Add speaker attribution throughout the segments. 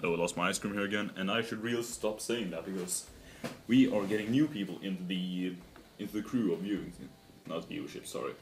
Speaker 1: Oh, I lost my ice cream here again, and I should really stop saying that because we are getting new people into the crew of viewing, not viewership. Sorry,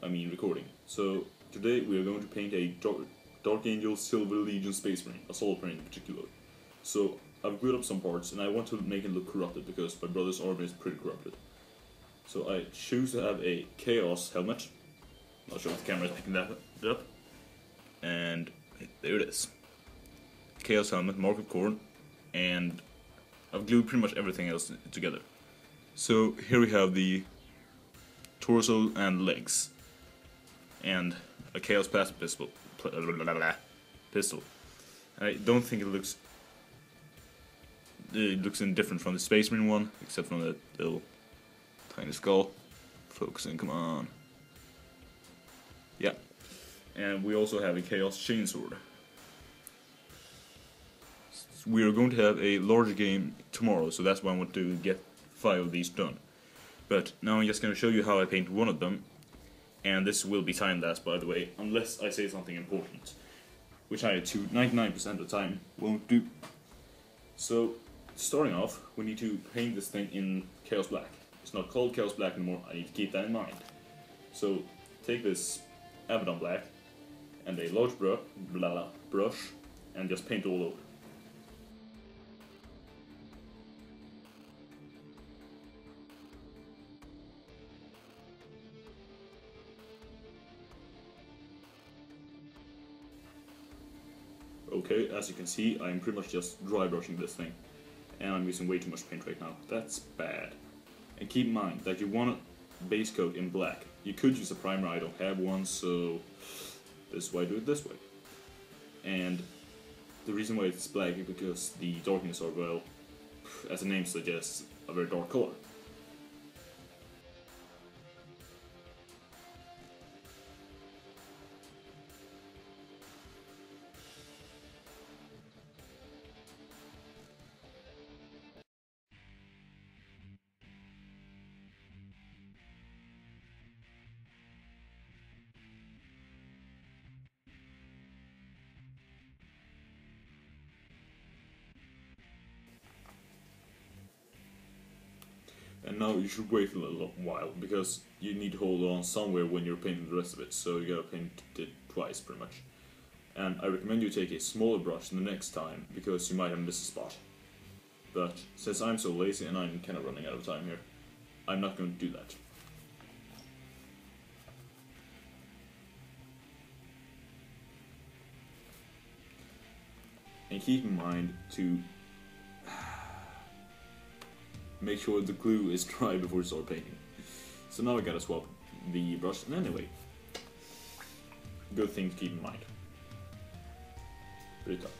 Speaker 1: I mean recording. So today we are going to paint a Dark Angel Silver Legion Space Marine, a Soul Marine in particular. So I've glued up some parts, and I want to make it look corrupted because my brother's armor is pretty corrupted. So I choose to have a Chaos helmet. Not sure if the camera is picking that up. And there it is. Chaos helmet, Mark of Khorne, and I've glued pretty much everything else together. So here we have the torso and legs, and a Chaos Plasma pistol. I don't think it looks any different from the Space Marine one, except from the little tiny skull. Focusing, come on. Yeah. And we also have a Chaos Chainsword. We are going to have a larger game tomorrow, so that's why I want to get 5 of these done. But now I'm just going to show you how I paint one of them, and this will be time-lapse, by the way, unless I say something important, which I, to 99% of the time, won't do. So, starting off, we need to paint this thing in Chaos Black. It's not called Chaos Black anymore, I need to keep that in mind. So, take this Abaddon Black, and a large brush, and just paint all over. Okay, as you can see, I'm pretty much just dry brushing this thing, and I'm using way too much paint right now. That's bad. And keep in mind that you want a base coat in black. You could use a primer, I don't have one, so this is why I do it this way. And the reason why it's black is because the darkness are, well, as the name suggests, a very dark color. And now you should wait a little while, because you need to hold on somewhere when you're painting the rest of it, so you gotta paint it twice pretty much. And I recommend you take a smaller brush the next time, because you might have missed a spot. But since I'm so lazy and I'm kind of running out of time here, I'm not going to do that. And keep in mind to make sure the glue is dry before you start painting. So now I gotta swap the brush, and anyway, good thing to keep in mind. Pretty tough.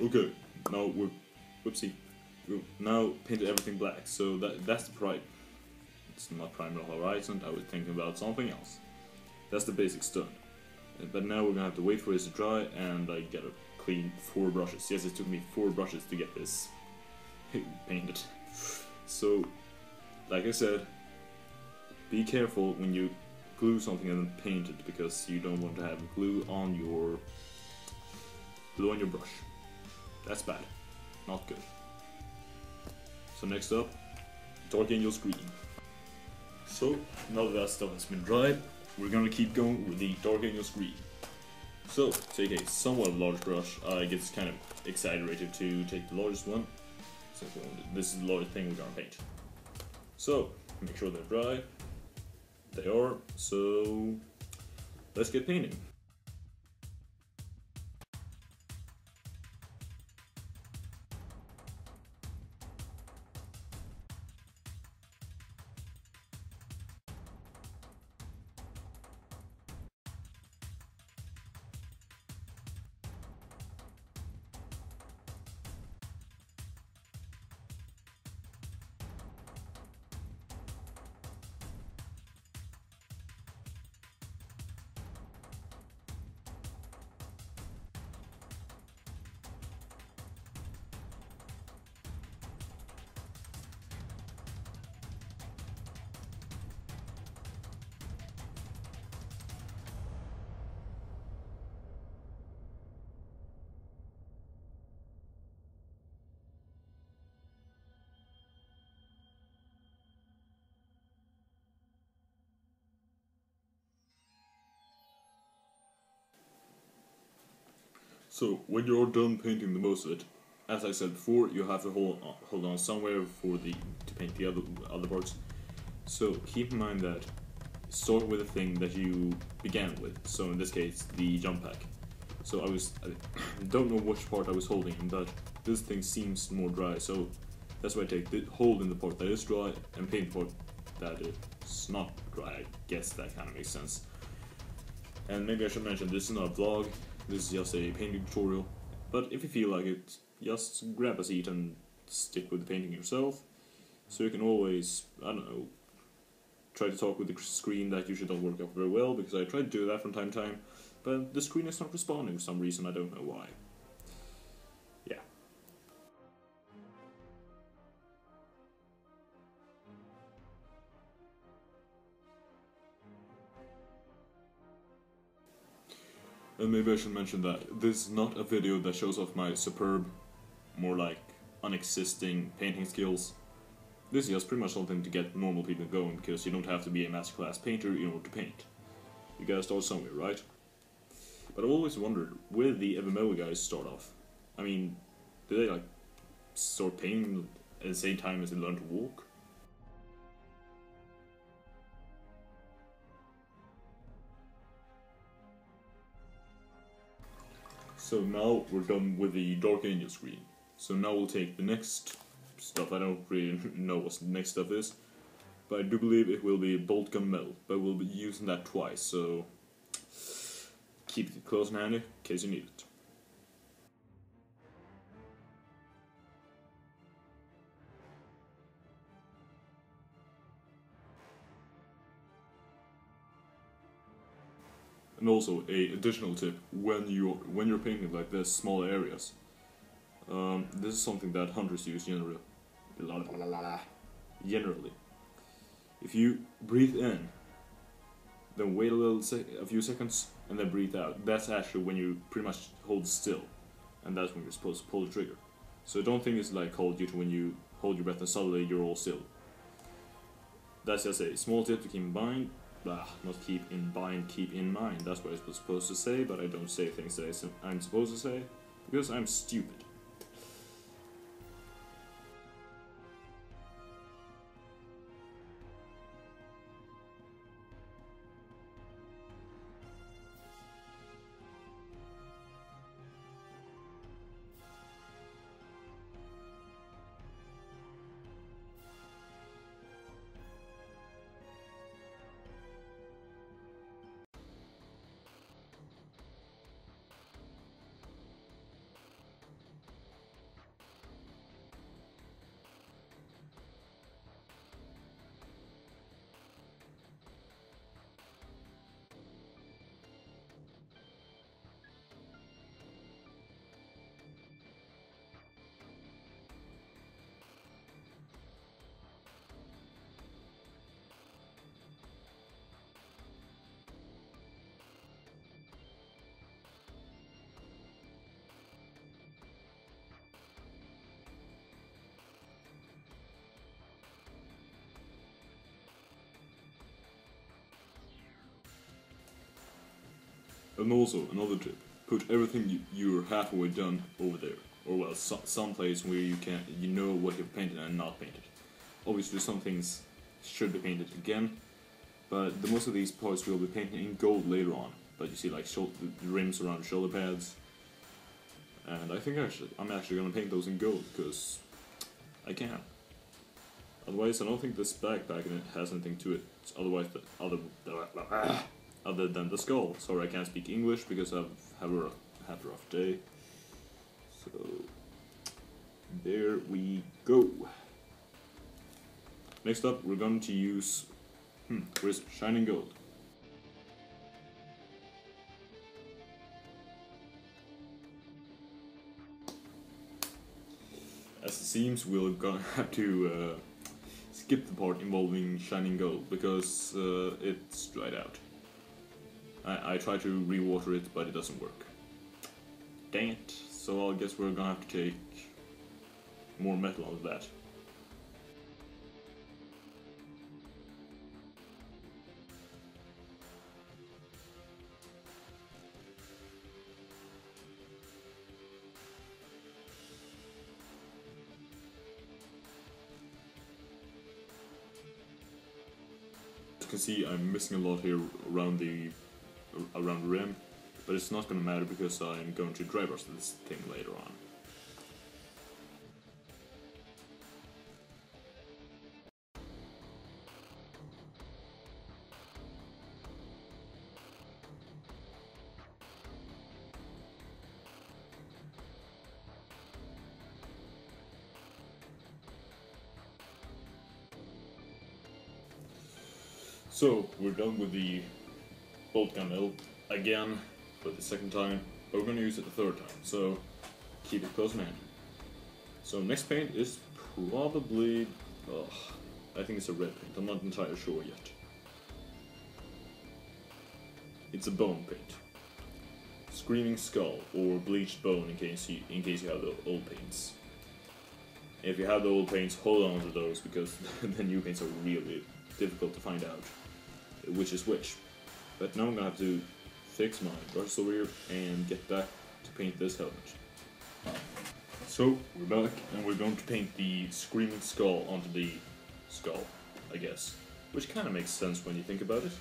Speaker 1: Okay, now we're, whoopsie, we now painted everything black, so that's the prime. It's not Primal Horizon, I was thinking about something else. That's the basic stone. But now we're gonna have to wait for this to dry, and I gotta clean 4 brushes. Yes, it took me 4 brushes to get this painted. So, like I said, be careful when you glue something and then paint it, because you don't want to have glue on your brush. That's bad. Not good. So next up, Dark Angel screen. So, now that stuff has been dried, we're gonna keep going with the Dark Angel screen. So, take a somewhat large brush. I get kind of exaggerated to take the largest one, since this is the largest thing we're gonna paint. So, make sure they're dry. They are, so let's get painting. So, when you're done painting the most of it, as I said before, you have to hold on somewhere to paint the other parts. So keep in mind that start with the thing that you began with. So in this case, the jump pack. So I don't know which part I was holding, but this thing seems more dry. So that's why I take the hold in the part that is dry and paint the part that is not dry. I guess that kind of makes sense. And maybe I should mention, this is not a vlog. This is just a painting tutorial, but if you feel like it, just grab a seat and stick with the painting yourself. So you can always, I don't know, try to talk with the screen that usually don't work out very well, because I try to do that from time to time, but the screen is not responding for some reason, I don't know why. Yeah. And maybe I should mention that this is not a video that shows off my superb, more like unexisting painting skills. This is just pretty much something to get normal people going, because you don't have to be a masterclass painter in order to paint. You gotta start somewhere, right? But I've always wondered, where did the MMO guys start off? I mean, did they like start painting at the same time as they learned to walk? So now we're done with the Dark Angel screen. So now we'll take the next stuff. I don't really know what the next stuff is, but I do believe it will be Bolt Gun Metal, but we'll be using that twice, so keep it close and handy in case you need it. And also, a additional tip, when you're painting like this, small areas, this is something that hunters use generally. Generally, if you breathe in, then wait a few seconds, and then breathe out. That's actually when you pretty much hold still, and that's when you're supposed to pull the trigger. So don't think it's like Call of Duty when you hold your breath and suddenly you're all still. That's just a small tip to keep in mind. Not keep in mind, keep in mind. That's what I was supposed to say, but I don't say things that I'm supposed to say, because I'm stupid. And also, another tip, put everything you're halfway done over there. Or well, some place where you know what you've painted and not painted. Obviously some things should be painted again, but the most of these parts will be painted in gold later on. But you see like the rims around the shoulder pads, and I think I'm actually gonna paint those in gold, because I can. Otherwise I don't think this backpack has anything to it, other than the skull. Sorry, I can't speak English because I've had a rough day. So, there we go. Next up, we're going to use, where's Shining Gold? As it seems, we're gonna have to skip the part involving Shining Gold, because it's dried out. I tried to re-water it, but it doesn't work. Dang it. So I guess we're gonna have to take more metal out of that. As you can see, I'm missing a lot here around the rim, but it's not gonna matter because I'm going to dry brush this thing later on. So, we're done with the bolt gun mill again for the second time, but we're going to use it the third time, so keep it close in hand. So next paint is probably, I think it's a red paint, I'm not entirely sure yet. It's a bone paint. Screaming Skull, or Bleached Bone in case you have the old paints. If you have the old paints, hold on to those, because the new paints are really difficult to find out which is which. But now I'm gonna have to fix my brushes over here and get back to paint this helmet. So we're back, and we're going to paint the Screaming Skull onto the skull, I guess. Which kind of makes sense when you think about it.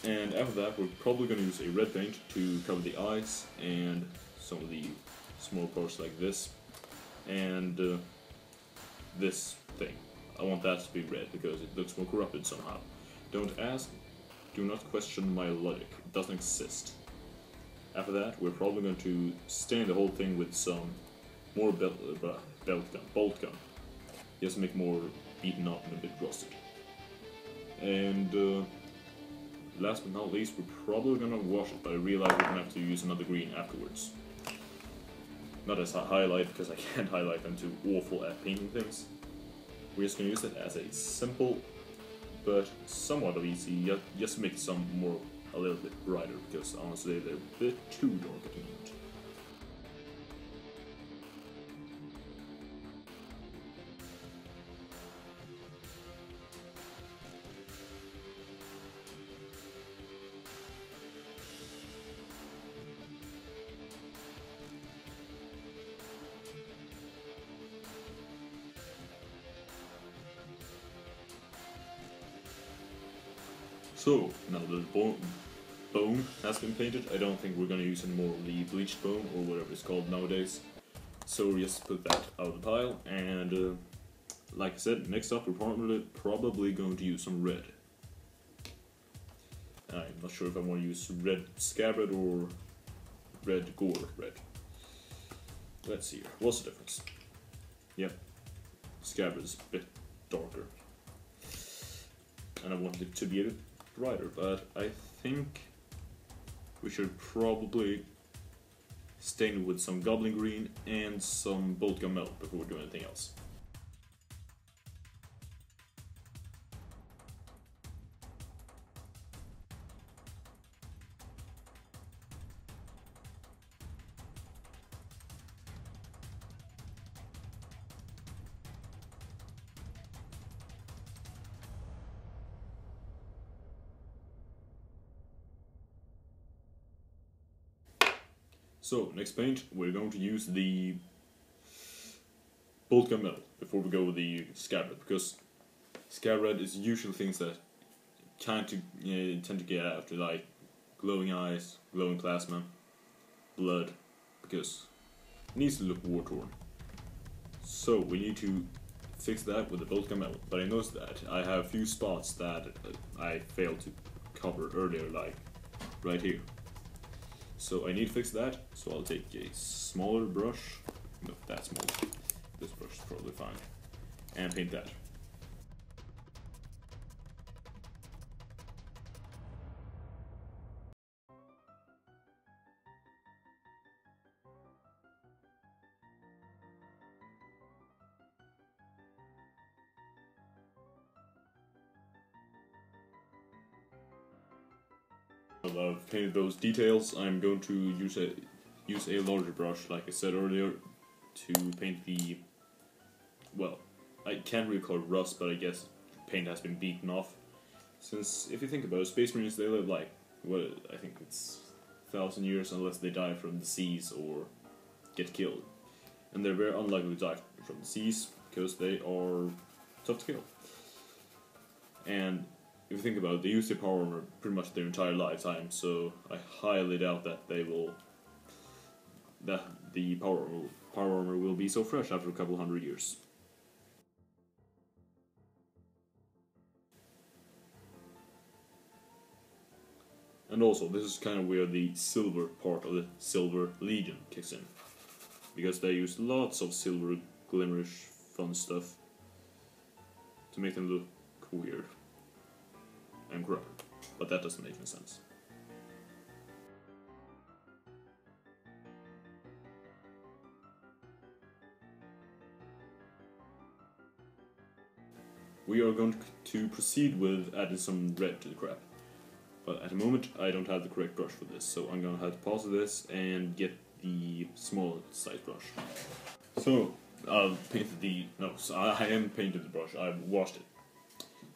Speaker 1: And after that, we're probably going to use a red paint to cover the eyes and some of the small parts like this. And this thing. I want that to be red because it looks more corrupted somehow. Don't ask, do not question my logic. It doesn't exist. After that, we're probably going to stain the whole thing with some more bolt gun. Just to make more beaten up and a bit rusted. And last but not least, we're probably gonna wash it, but I realize we're gonna have to use another green afterwards. Not as a highlight, because I can't highlight, I'm too awful at painting things. We're just gonna use it as a simple, but somewhat easy, just to make some more, a little bit brighter, because honestly they're a bit too dark at the moment. So, now the bone has been painted, I don't think we're going to use any more of the bleached bone, or whatever it's called nowadays. So we just put that out of the pile, and like I said, next up we're probably going to use some red. I'm not sure if I want to use red scabbard or red gore red. Let's see here, what's the difference? Yep, scabbard is a bit darker. And I want it to be a bit brighter, but I think we should probably stain it with some goblin green and some bolt gun melt before we do anything else. So, next paint, we're going to use the bolt gun metal before we go with the scab red, because scab red is usually things that tend to get after, like glowing eyes, glowing plasma, blood, because it needs to look war-torn. So we need to fix that with the bolt gun metal, but I noticed that I have a few spots that I failed to cover earlier, like right here. So I need to fix that, so I'll take a smaller brush, not that small, this brush is probably fine, and paint that. Well, I've painted those details. I'm going to use a larger brush, like I said earlier, to paint the, well, I can't really call it rust, but I guess paint has been beaten off. Since, if you think about it, Space Marines, they live like, what, I think it's 1,000 years unless they die from disease or get killed. And they're very unlikely to die from disease, because they are tough to kill. And if you think about it, they use their power armor pretty much their entire lifetime, so I highly doubt that the power armor will be so fresh after a couple hundred years. And also, this is kind of where the silver part of the Silver Legion kicks in, because they use lots of silver, glimmerish, fun stuff to make them look weird and corrupt, but that doesn't make any sense. We are going to proceed with adding some red to the crap, but at the moment I don't have the correct brush for this, so I'm going to have to pause this and get the small size brush. So I've painted I haven't painted the brush, I've washed it.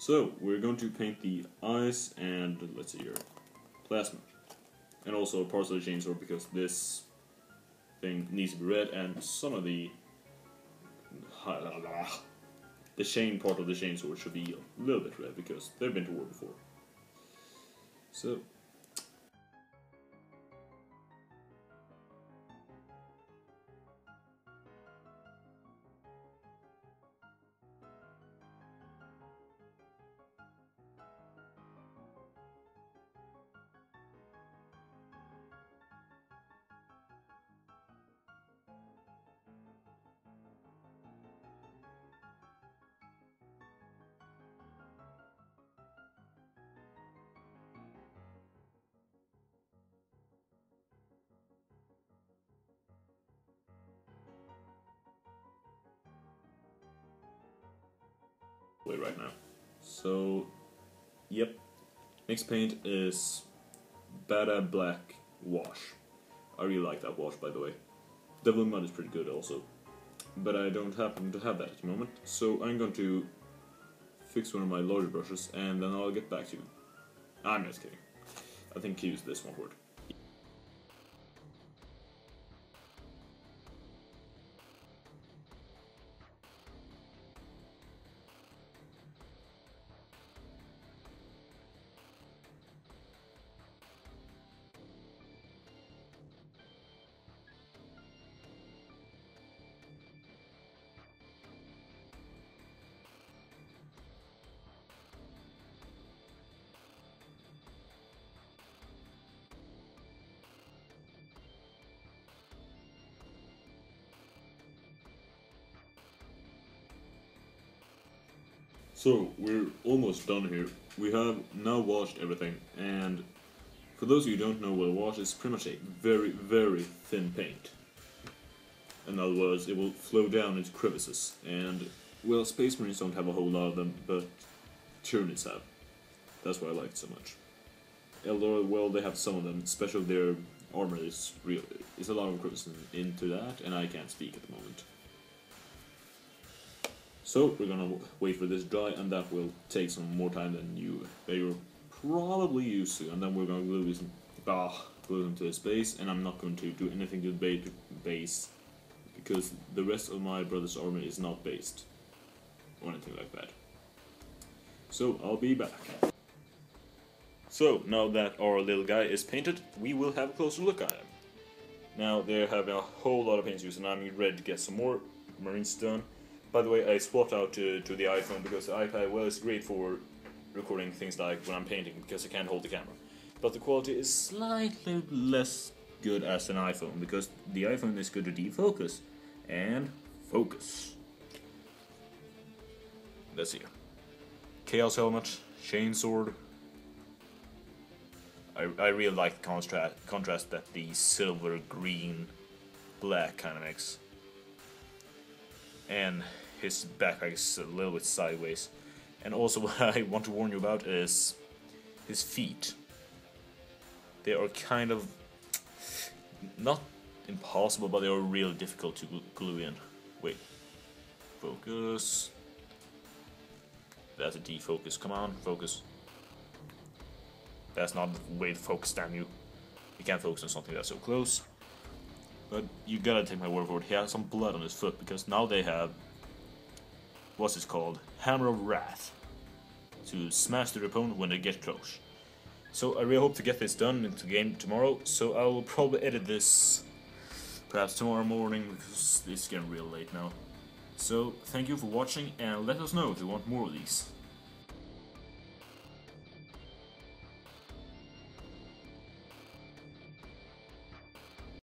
Speaker 1: So, we're going to paint the eyes and, let's see here, plasma. And also parts of the chainsaw, because this thing needs to be red, and some of the chain part of the chainsaw should be a little bit red, because they've been to war before. So, right now. So, yep. Next paint is Bada Black Wash. I really like that wash, by the way. Devil Mud is pretty good also, but I don't happen to have that at the moment, so I'm going to fix one of my larger brushes and then I'll get back to you. I'm just kidding. I think I'll use this one for it. So, we're almost done here. We have now washed everything, and for those of you who don't know what a wash is, pretty much a very, very thin paint. In other words, it will flow down into crevices, and, well, Space Marines don't have a whole lot of them, but Tyranids have. That's why I like it so much. Eldar, well, they have some of them, especially their armor is a lot of crevices into that, and I can't speak at the moment. So we're gonna wait for this dry, and that will take some more time than you're probably used to, and then we're gonna lose glue him to his base, and I'm not going to do anything to the base because the rest of my brother's army is not based or anything like that. So I'll be back. So now that our little guy is painted, we will have a closer look at him. Now they have a whole lot of paints used, and I'm ready to get some more marines done. By the way, I swapped out to the iPhone because the iPad, well, is great for recording things like when I'm painting because I can't hold the camera. But the quality is slightly less good as an iPhone because the iPhone is good to defocus and focus. Let's see. Chaos helmet, chainsword. I really like the contrast that the silver, green, black kind of makes. And his backpack is a little bit sideways. And also what I want to warn you about is his feet. They are kind of not impossible, but they are really difficult to glue in. Wait. Focus. That's a defocus. Come on, focus. That's not the way to focus, damn you. You can't focus on something that's so close. But you gotta take my word for it, he has some blood on his foot, because now they have... what's it called? Hammer of Wrath. To smash their opponent when they get close. So I really hope to get this done into the game tomorrow, so I will probably edit this perhaps tomorrow morning, because it's getting real late now. So, thank you for watching, and let us know if you want more of these.